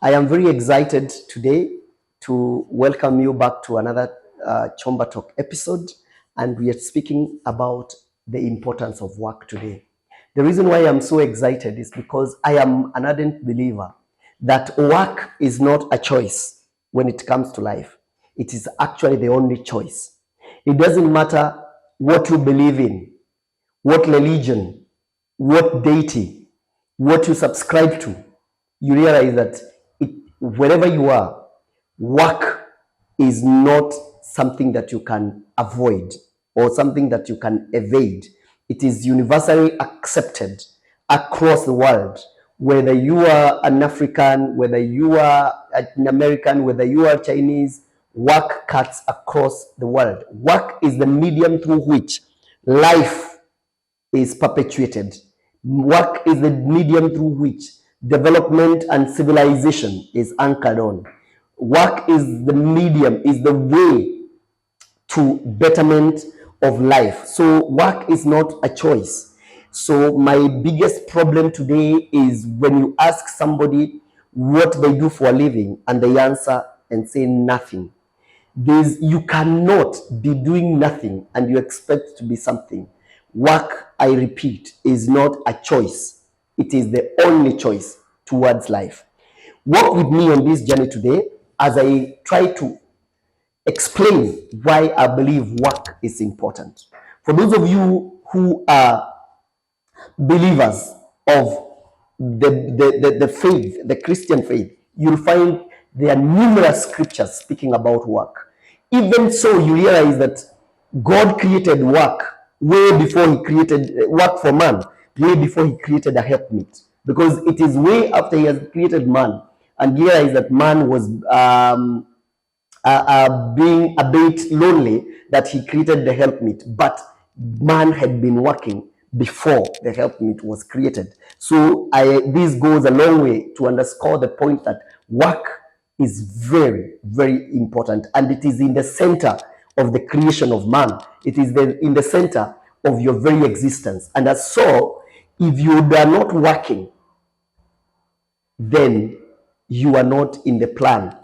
I am very excited today to welcome you back to another Chomba Talk episode, and we are speaking about the importance of work today. The reason why I'm so excited is because I am an ardent believer that work is not a choice when it comes to life. It is actually the only choice. It doesn't matter what you believe in, what religion, what deity, what you subscribe to. You realize that wherever you are, work is not something that you can avoid or something that you can evade. It is universally accepted across the world. Whether you are an African, whether you are an American, whether you are Chinese, work cuts across the world. Work is the medium through which life is perpetuated. Work is the medium through which development and civilization is anchored on. Work is the medium, is the way to betterment of life. So work is not a choice. So my biggest problem today is when you ask somebody what they do for a living and they answer and say nothing. You cannot be doing nothing and you expect to be something. Work, I repeat, is not a choice. It is the only choice towards life. Walk with me on this journey today as I try to explain why I believe work is important. For those of you who are believers of the faith, the Christian faith, you'll find there are numerous scriptures speaking about work. Even so, you realize that God created work way before he created work for man, way before he created a helpmeet. Because it is way after he has created man and realized that man was being a bit lonely that he created the helpmeet. But man had been working before the helpmeet was created. So this goes a long way to underscore the point that work is very, very important, and it is in the center of the creation of man. It is in the center of your very existence. And as so, if you are not working, then you are not in the plan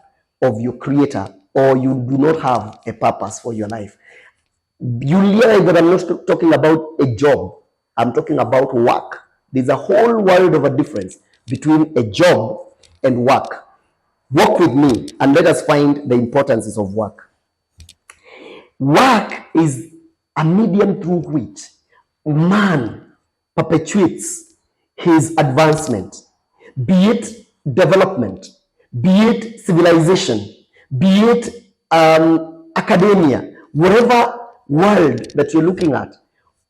of your creator, or you do not have a purpose for your life. You realize that I'm not talking about a job. I'm talking about work. There's a whole world of a difference between a job and work. Walk with me and let us find the importances of work. Work is a medium through which man perpetuates his advancement, be it development, be it civilization, be it academia, whatever world that you're looking at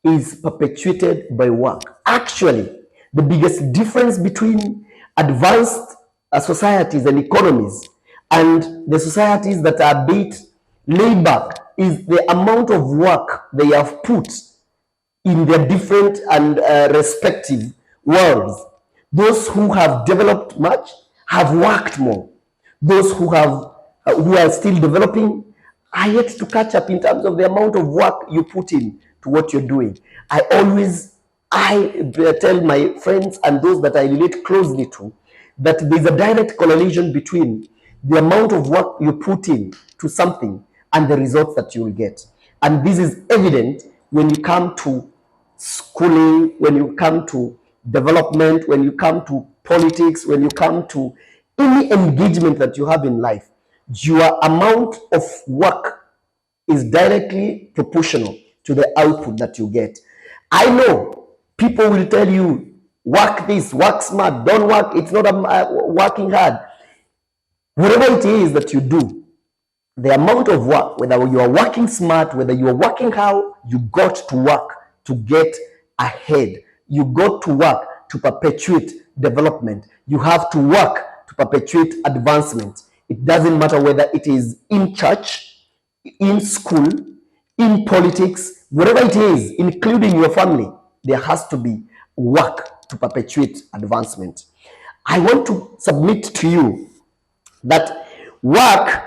is perpetuated by work. Actually, the biggest difference between advanced societies and economies and the societies that are a bit laid back is the amount of work they have put in their different and respective worlds. Those who have developed much have worked more. Those who are still developing are yet to catch up in terms of the amount of work you put in to what you're doing. I tell my friends and those that I relate closely to that there's a direct correlation between the amount of work you put in to something and the results that you will get. And this is evident when you come to schooling, when you come to development, when you come to politics, when you come to any engagement that you have in life. Your amount of work is directly proportional to the output that you get. I know people will tell you, work this, work smart, don't work, it's not working hard. Whatever it is that you do, the amount of work, whether you are working smart, whether you are working how, you got to work to get ahead. You got to work to perpetuate development. You have to work to perpetuate advancement. It doesn't matter whether it is in church, in school, in politics, whatever it is, including your family, there has to be work to perpetuate advancement. I want to submit to you that work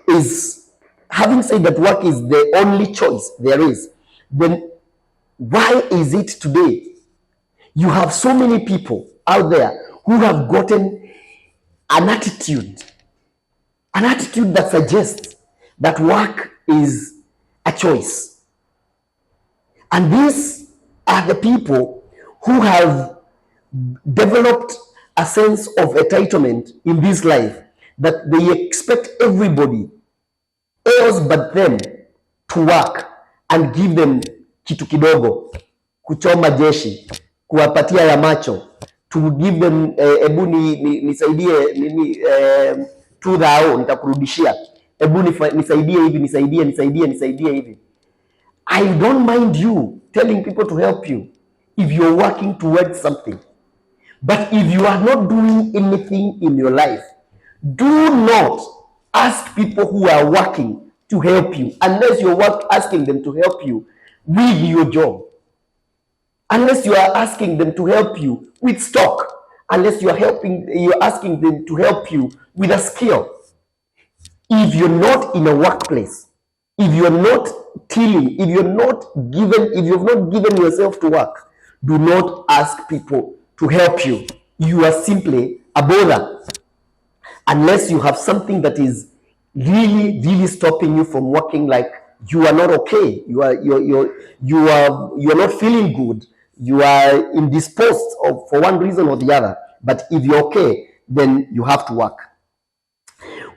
is, having said that work is the only choice there is, then why is it today you have so many people out there who have gotten an attitude that suggests that work is a choice. And these are the people who have developed a sense of entitlement in this life, that they expect everybody else but them to work and give them kitu kidogo, kuchoma jeshi, kuwapatia ya macho, to give them ebu nisaidie nini 2,000 nitakurudishia, ebu nisaidie hivi, nisaidie hivi. I don't mind you telling people to help you if you're working towards something. But if you are not doing anything in your life, do not ask people who are working to help you, unless you're asking them to help you with your job, unless you are asking them to help you with stock, unless you're asking them to help you with a skill. If you're not in a workplace, if you're not tilling, if you've not given yourself to work, do not ask people to help you. You are simply a bother, unless you have something that is really stopping you from working. Like you are not okay, you are not feeling good, you are indisposed for one reason or the other. But if you're okay, then you have to work.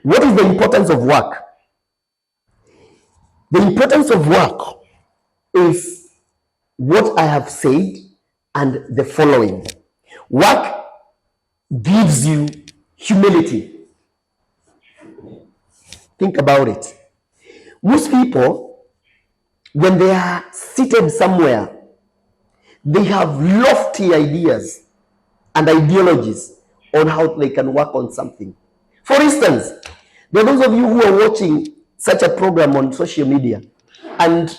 What is the importance of work? The importance of work is what I have said and the following. Work gives you humility. Think about it. Most people, when they are seated somewhere, they have lofty ideas and ideologies on how they can work on something. For instance, there are those of you who are watching such a program on social media, and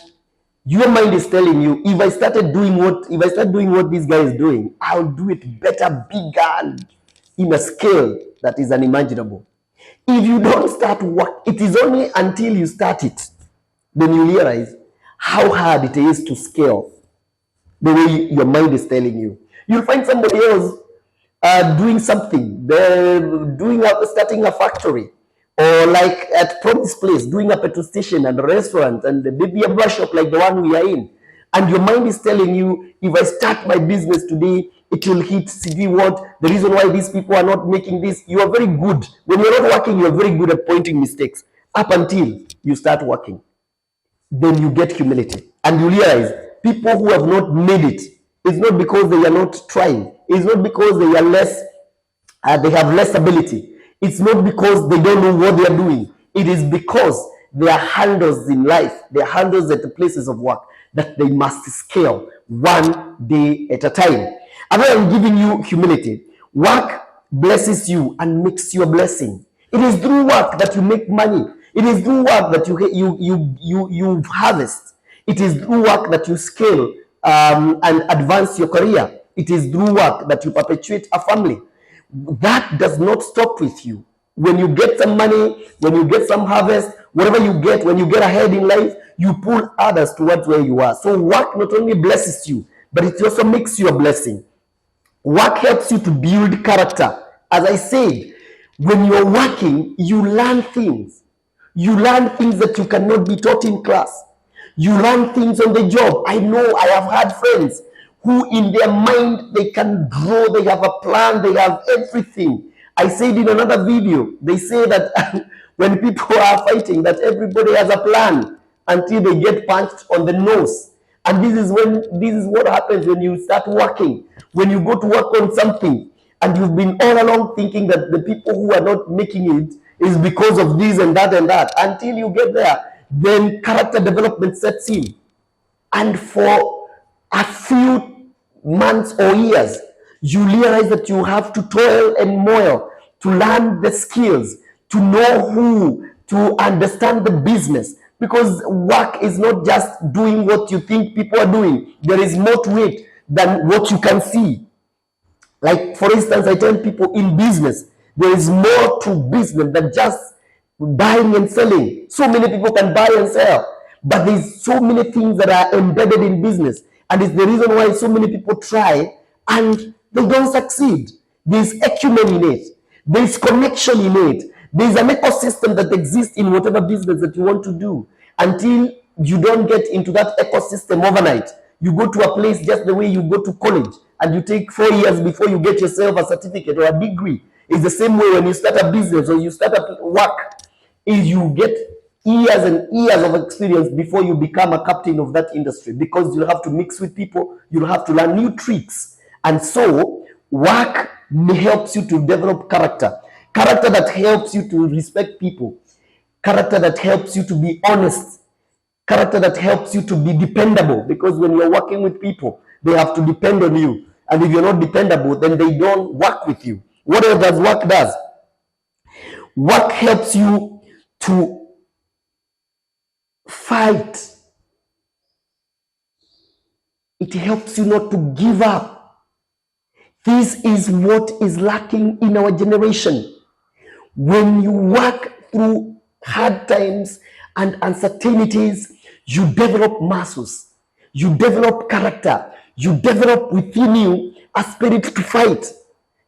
your mind is telling you, if I start doing what this guy is doing, I'll do it better, bigger, and in a scale that is unimaginable. If you don't start work, it is only until you start it, then you realize how hard it is to scale the way your mind is telling you. You'll find somebody else doing something. They're starting a factory, or like at Promise Place, doing a petrol station and a restaurant and maybe a brush shop like the one we are in. And your mind is telling you, if I start my business today, it will hit CD what? The reason why these people are not making this. You are very good. When you're not working, you're very good at pointing mistakes up until you start working. Then you get humility and you realize people who have not made it, it's not because they are not trying. It's not because they are less, they have less ability. It's not because they don't know what they are doing. It is because they are handles in life. They are handles at the places of work that they must scale one day at a time. And I am giving you humility. Work blesses you and makes you a blessing. It is through work that you make money. It is through work that you harvest. It is through work that you scale and advance your career. It is through work that you perpetuate a family. That does not stop with you. When you get some money, when you get some harvest, whatever you get, when you get ahead in life, you pull others towards where you are. So work not only blesses you, but it also makes you a blessing. Work helps you to build character. As I said, when you're working, you learn things. You learn things that you cannot be taught in class. You learn things on the job. I know I have had friends who in their mind, they can grow, they have a plan, they have everything. I said in another video, they say that when people are fighting, that everybody has a plan until they get punched on the nose. And this is what happens when you start working. When you go to work on something, and you've been all along thinking that the people who are not making it is because of this and that, until you get there, then character development sets in. And for a few months or years, you realize that you have to toil and moil to learn the skills, to know who, to understand the business. Because work is not just doing what you think people are doing. There is more to it than what you can see. Like, for instance, I tell people in business, there is more to business than just buying and selling. So many people can buy and sell, but there's so many things that are embedded in business. And it's the reason why so many people try and they don't succeed. There's acumen in it. There's connection in it. There's an ecosystem that exists in whatever business that you want to do. Until you don't get into that ecosystem overnight, you go to a place just the way you go to college and you take 4 years before you get yourself a certificate or a degree. It's the same way when you start a business or you start a work, is you get years and years of experience before you become a captain of that industry, because you'll have to mix with people, you'll have to learn new tricks. And so work helps you to develop character that helps you to respect people, character that helps you to be honest, character that helps you to be dependable, because when you're working with people, they have to depend on you. And if you're not dependable, then they don't work with you. What else does work does? Work helps you to fight. It helps you not to give up. This is what is lacking in our generation. When you work through hard times and uncertainties, you develop muscles, you develop character, you develop within you a spirit to fight.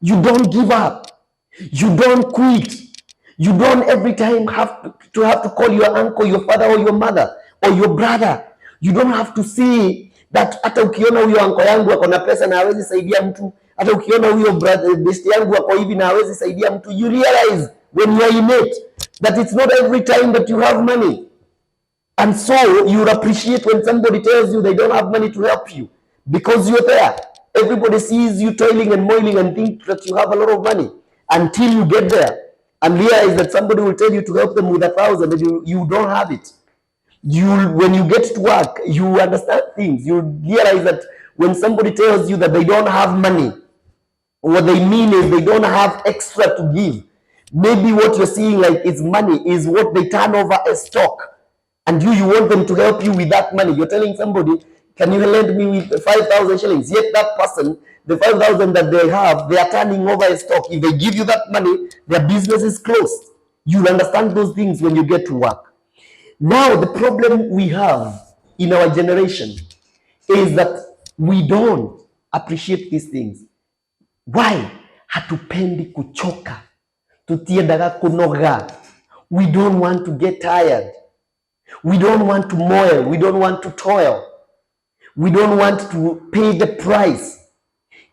You don't give up, you don't quit, you don't every time have to call your uncle, your father, or your mother, or your brother. You don't have to say that hata ukiona huyo uncle yangu ako na pesa na hawezi saidia mtu, hata ukiona huyo brother best yangu ako hivi na hawezi saidia mtu. You realize when you are in it that it's not every time that you have money. And so you appreciate when somebody tells you they don't have money to help you, because you're there. Everybody sees you toiling and moiling and think that you have a lot of money, until you get there and realize that somebody will tell you to help them with 1,000 and you don't have it. When you get to work, you understand things. You realize that when somebody tells you that they don't have money, what they mean is they don't have extra to give. Maybe what you're seeing like it's money is what they turn over as stock, and you want them to help you with that money. You're telling somebody, can you lend me with 5,000 shillings? Yet that person, the 5,000 that they have, they are turning over as stock. If they give you that money, their business is closed. You'll understand those things when you get to work. Now, the problem we have in our generation is that we don't appreciate these things. Why? Hatupendi kuchoka. Tutiendaga kunoga. We don't want to get tired. We don't want to moil. We don't want to toil. We don't want to pay the price.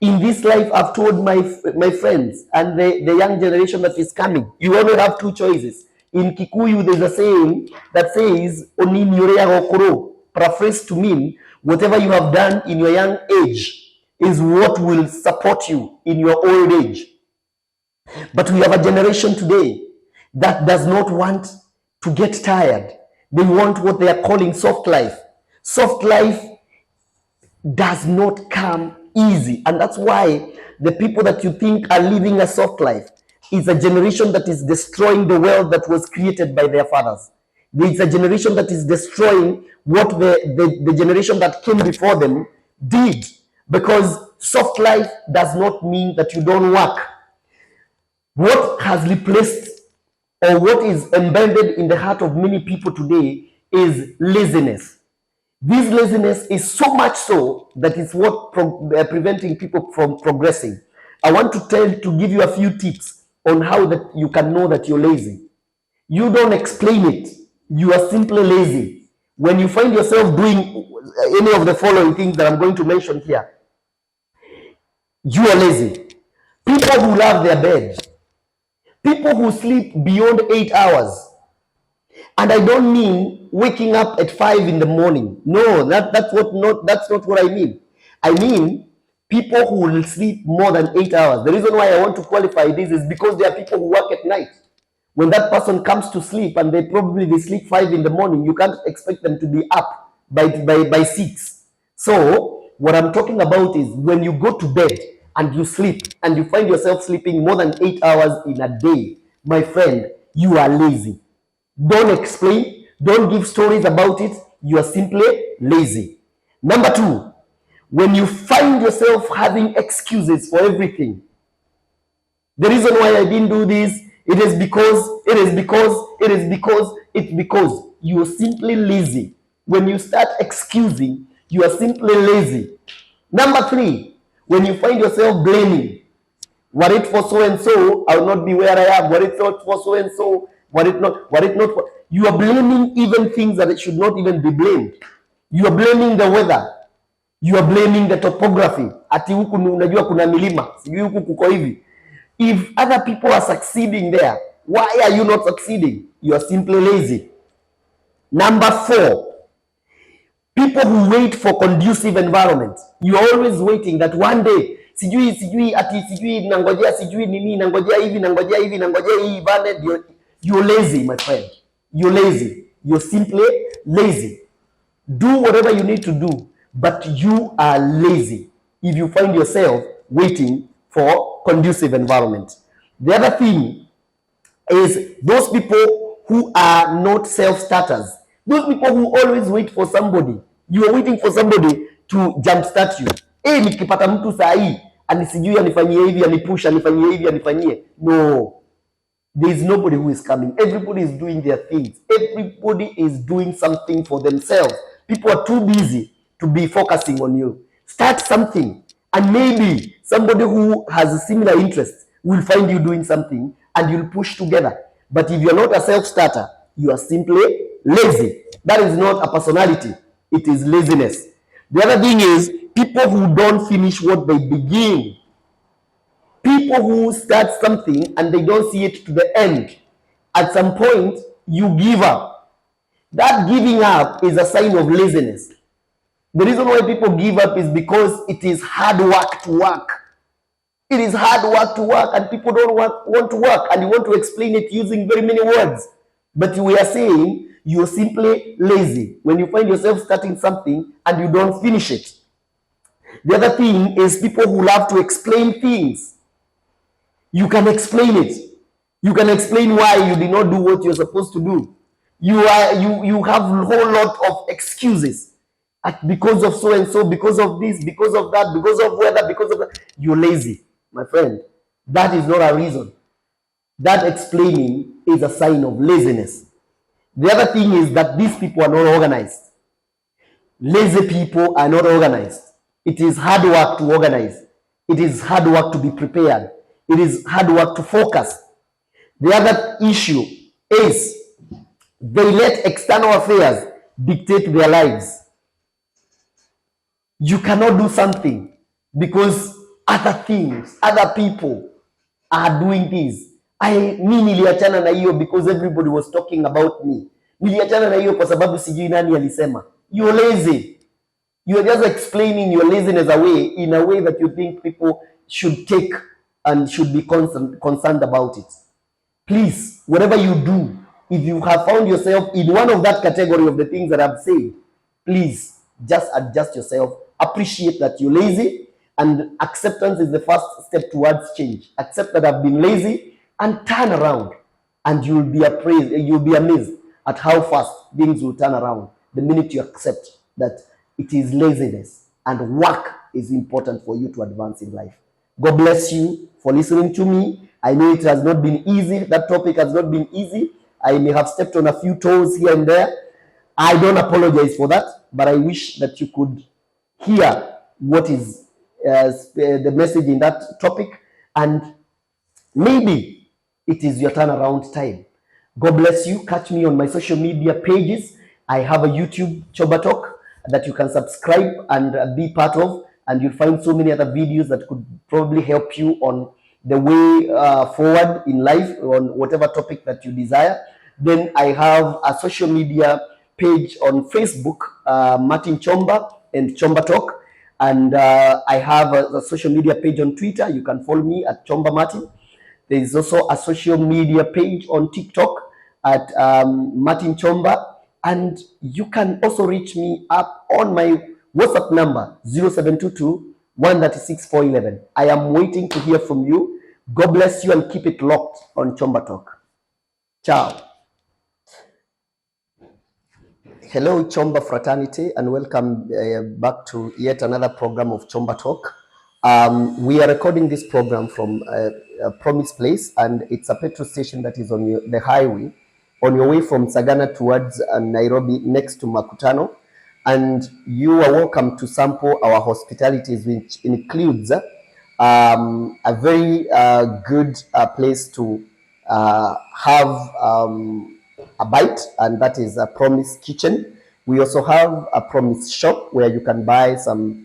In this life, I've told my friends and the young generation that is coming, you only have two choices. In Kikuyu, there's a saying that says, paraphrased to mean, whatever you have done in your young age is what will support you in your old age. But we have a generation today that does not want to get tired. They want what they are calling soft life. Soft life does not come easy. And that's why the people that you think are living a soft life is a generation that is destroying the world that was created by their fathers. It's a generation that is destroying what the generation that came before them did. Because soft life does not mean that you don't work. What has replaced, or what is embedded in the heart of many people today, is laziness. This laziness is so much so that it's what preventing people from progressing. I want to give you a few tips on how that you can know that you're lazy. You don't explain it. You are simply lazy. When you find yourself doing any of the following things that I'm going to mention here, you are lazy. People who love their bed. People who sleep beyond 8 hours. And I don't mean waking up at 5 in the morning. No, that's not what I mean. I mean people who will sleep more than 8 hours. The reason why I want to qualify this is because there are people who work at night. When that person comes to sleep and they sleep 5 in the morning, you can't expect them to be up by 6. So what I'm talking about is when you go to bed and you sleep and you find yourself sleeping more than 8 hours in a day, my friend, you are lazy. Don't explain, don't give stories about it. You are simply lazy. Number 2, when you find yourself having excuses for everything. The reason why I didn't do this, it's because you are simply lazy. When you start excusing, you are simply lazy. Number 3, when you find yourself blaming. Were it for so and so, I would not be where I am. Were it not for so and so, were it not for... You are blaming even things that should not even be blamed. You are blaming the weather. You are blaming the topography. Ati huku unajua kuna milima, sijui huku kuko hivi. If other people are succeeding there, why are you not succeeding? You are simply lazy. Number 4, people who wait for conducive environment. You are always waiting that one day, sijui nangojea sijui nini, nangojea hivi bane. You're lazy, my friend. You're lazy. You're simply lazy. Do whatever you need to do, but you are lazy if you find yourself waiting for conducive environment. The other thing is those people who are not self-starters. Those people who always wait for somebody. You are waiting for somebody to jumpstart you. Nikipata mtu saa hii anisijui anifanyie hivi, anipusha, anifanyie hivi, anifanyie. No. There is nobody who is coming. Everybody is doing their things. Everybody is doing something for themselves. People are too busy to be focusing on you. Start something, and maybe somebody who has a similar interest will find you doing something and you'll push together. But if you're not a self-starter, you are simply lazy. That is not a personality. It is laziness. The other thing is people who don't finish what they begin. People who start something and they don't see it to the end. At some point, you give up. That giving up is a sign of laziness. The reason why people give up is because it is hard work to work. It is hard work to work, and people don't want to work, and you want to explain it using very many words. But we are saying you're simply lazy when you find yourself starting something and you don't finish it. The other thing is people who love to explain things. You can explain it. You can explain why you did not do what you're supposed to do. You have a whole lot of excuses. Because of so and so, because of this, because of that, because of weather, because of that. You're lazy, my friend. That is not a reason. That explaining is a sign of laziness. The other thing is that these people are not organized. Lazy people are not organized. It is hard work to organize. It is hard work to be prepared. It is hard work to focus. The other issue is they let external affairs dictate their lives. You cannot do something because other things, other people are doing this. Mi niliachana na hiyo because everybody was talking about me. Niliachana na hiyo kwa sababu sijui nani alisema. You're lazy. You are just explaining your laziness away in a way that you think people should take and should be concerned about it. Please, whatever you do, if you have found yourself in one of that category of the things that I've said, please just adjust yourself. Appreciate that you're lazy, and acceptance is the first step towards change. Accept that I've been lazy and turn around, and you'll be amazed at how fast things will turn around the minute you accept that it is laziness and work is important for you to advance in life. God bless you for listening to me. I know it has not been easy. That topic has not been easy. I may have stepped on a few toes here and there. I don't apologize for that, but I wish that you could hear what is the message in that topic, and maybe it is your turnaround time. God bless you. Catch me on my social media pages. I have a YouTube, Chomba Talk, that you can subscribe and be part of, and you'll find so many other videos that could probably help you on the way forward in life on whatever topic that you desire. Then I have a social media page on Facebook, Martin Chomba and Chomba Talk, and I have a social media page on Twitter. You can follow me at Chomba Martin. There is also a social media page on TikTok at Martin Chomba, and you can also reach me up on my WhatsApp number 0722 136 411. I am waiting to hear from you. God bless you, and keep it locked on Chomba Talk. Ciao. Hello, Chomba fraternity, and welcome back to yet another program of Chomba Talk. We are recording this program from a Promise Place, and it's a petrol station that is on the highway on your way from Sagana towards Nairobi, next to Makutano. And you are welcome to sample our hospitalities, which includes a very good place to have a bite, and that is a Promise Kitchen. We also have a Promise Shop where you can buy something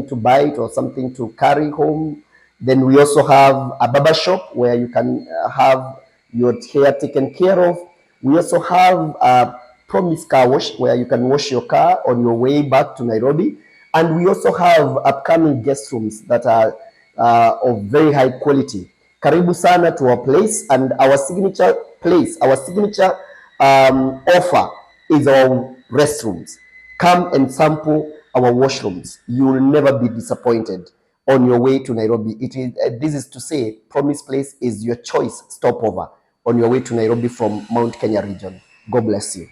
to bite or something to carry home. Then we also have a barber shop where you can have your hair taken care of. We also have a Promise Car Wash where you can wash your car on your way back to Nairobi. And we also have upcoming guest rooms that are of very high quality. Karibu sana to our place, and our signature offer is our restrooms. Come and sample our washrooms. You will never be disappointed on your way to Nairobi. This is to say, Promise Place is your choice stopover on your way to Nairobi from Mount Kenya region. God bless you.